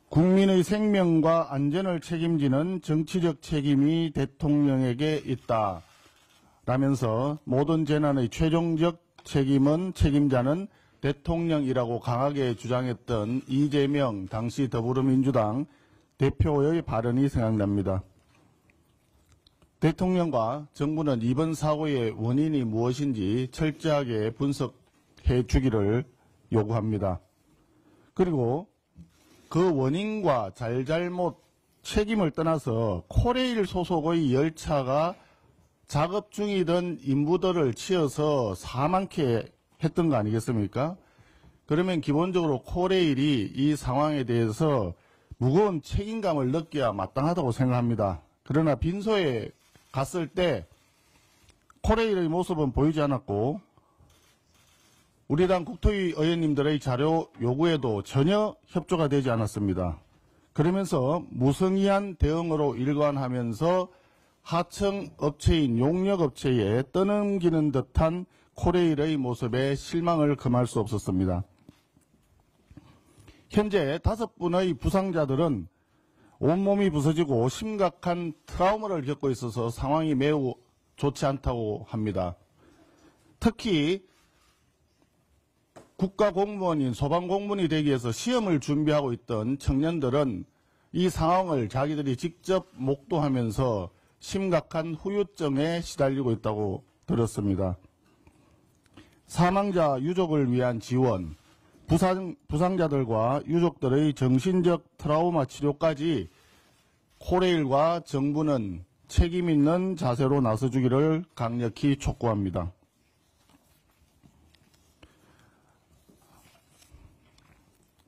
국민의 생명과 안전을 책임지는 정치적 책임이 대통령에게 있다. 라면서 모든 재난의 최종적 책임자는 대통령이라고 강하게 주장했던 이재명 당시 더불어민주당 대표의 발언이 생각납니다. 대통령과 정부는 이번 사고의 원인이 무엇인지 철저하게 분석해 주기를 요구합니다. 그리고 그 원인과 잘잘못 책임을 떠나서 코레일 소속의 열차가 작업 중이던 인부들을 치어서 사망케 했던 거 아니겠습니까? 그러면 기본적으로 코레일이 이 상황에 대해서 무거운 책임감을 느껴야 마땅하다고 생각합니다. 그러나 빈소에 갔을 때 코레일의 모습은 보이지 않았고 우리 당 국토위 의원님들의 자료 요구에도 전혀 협조가 되지 않았습니다. 그러면서 무성의한 대응으로 일관하면서 하청 업체인 용역업체에 떠넘기는 듯한 코레일의 모습에 실망을 금할 수 없었습니다. 현재 5분의 부상자들은 온몸이 부서지고 심각한 트라우마를 겪고 있어서 상황이 매우 좋지 않다고 합니다. 특히 국가공무원인 소방공무원이 되기 위해서 시험을 준비하고 있던 청년들은 이 상황을 자기들이 직접 목도하면서 심각한 후유증에 시달리고 있다고 들었습니다. 사망자 유족을 위한 지원, 부상자들과 유족들의 정신적 트라우마 치료까지 코레일과 정부는 책임 있는 자세로 나서주기를 강력히 촉구합니다.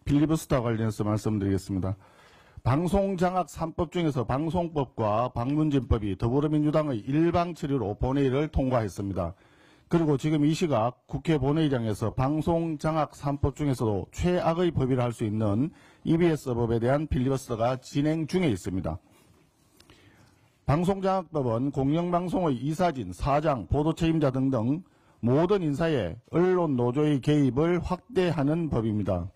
필리버스터 관련해서 말씀드리겠습니다. 방송장악 3법 중에서 방송법과 방문진법이 더불어민주당의 일방 처리로 본회의를 통과했습니다. 그리고 지금 이 시각 국회 본회의장에서 방송장악 3법 중에서도 최악의 법이라 할 수 있는 EBS법에 대한 필리버스터가 진행 중에 있습니다. 방송장악법은 공영방송의 이사진, 사장, 보도책임자 등등 모든 인사에 언론 노조의 개입을 확대하는 법입니다.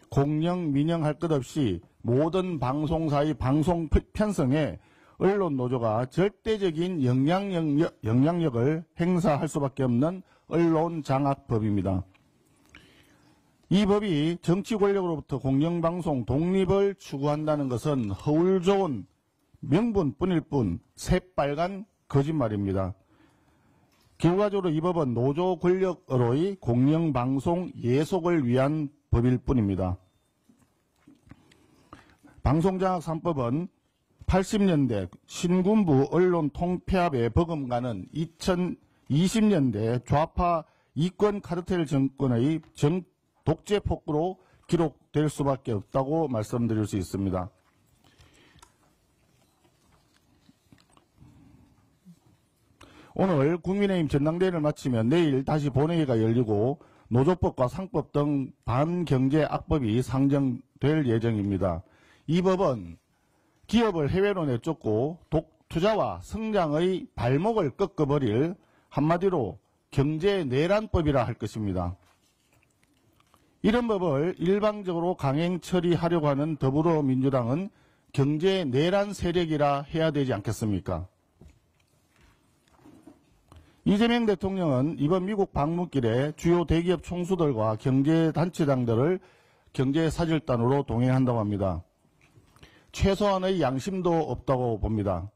공영, 민영 할 것 없이 모든 방송사의 방송 편성에 언론 노조가 절대적인 영향력을 행사할 수밖에 없는 언론장악법입니다. 이 법이 정치 권력으로부터 공영방송 독립을 추구한다는 것은 허울 좋은 명분뿐일 뿐 새빨간 거짓말입니다. 결과적으로 이 법은 노조 권력으로의 공영방송 예속을 위한 법일 뿐입니다. 방송장악 3법은 80년대 신군부 언론 통폐합에 버금가는 2020년대 좌파 이권 카르텔 정권의 독재 폭구로 기록될 수밖에 없다고 말씀드릴 수 있습니다. 오늘 국민의힘 전당대회를 마치면 내일 다시 본회의가 열리고 노조법과 상법 등 반경제 악법이 상정될 예정입니다. 이 법은 기업을 해외로 내쫓고 투자와 성장의 발목을 꺾어버릴 한마디로 경제 내란법이라 할 것입니다. 이런 법을 일방적으로 강행 처리하려고 하는 더불어민주당은 경제 내란 세력이라 해야 되지 않겠습니까? 이재명 대통령은 이번 미국 방문길에 주요 대기업 총수들과 경제단체장들을 경제사절단으로 동행한다고 합니다. 최소한의 양심도 없다고 봅니다.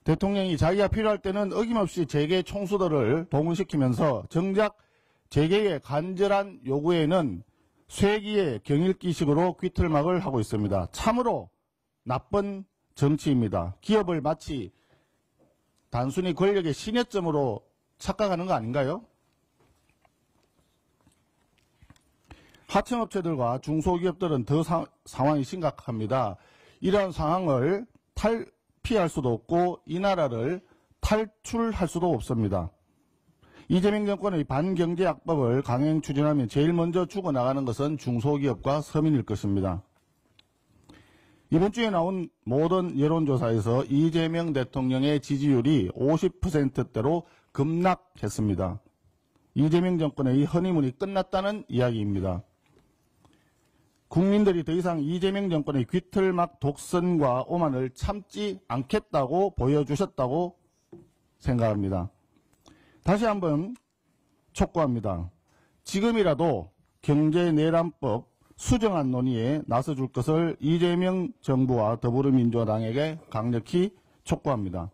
대통령이 자기가 필요할 때는 어김없이 재계 총수들을 동원시키면서 정작 재계의 간절한 요구에는 쇠기의 경일기식으로 귀틀막을 하고 있습니다. 참으로 나쁜 정치입니다. 기업을 마치 단순히 권력의 신여점으로 착각하는 거 아닌가요? 하청업체들과 중소기업들은 더 상황이 심각합니다. 이러한 상황을 피할 수도 없고 이 나라를 탈출할 수도 없습니다. 이재명 정권의 반경제악법을 강행 추진하면 제일 먼저 죽어나가는 것은 중소기업과 서민일 것입니다. 이번 주에 나온 모든 여론조사에서 이재명 대통령의 지지율이 50%대로 급락했습니다. 이재명 정권의 허니문이 끝났다는 이야기입니다. 국민들이 더 이상 이재명 정권의 귀틀막 독선과 오만을 참지 않겠다고 보여주셨다고 생각합니다. 다시 한번 촉구합니다. 지금이라도 경제내란법 수정안 논의에 나서줄 것을 이재명 정부와 더불어민주당에게 강력히 촉구합니다.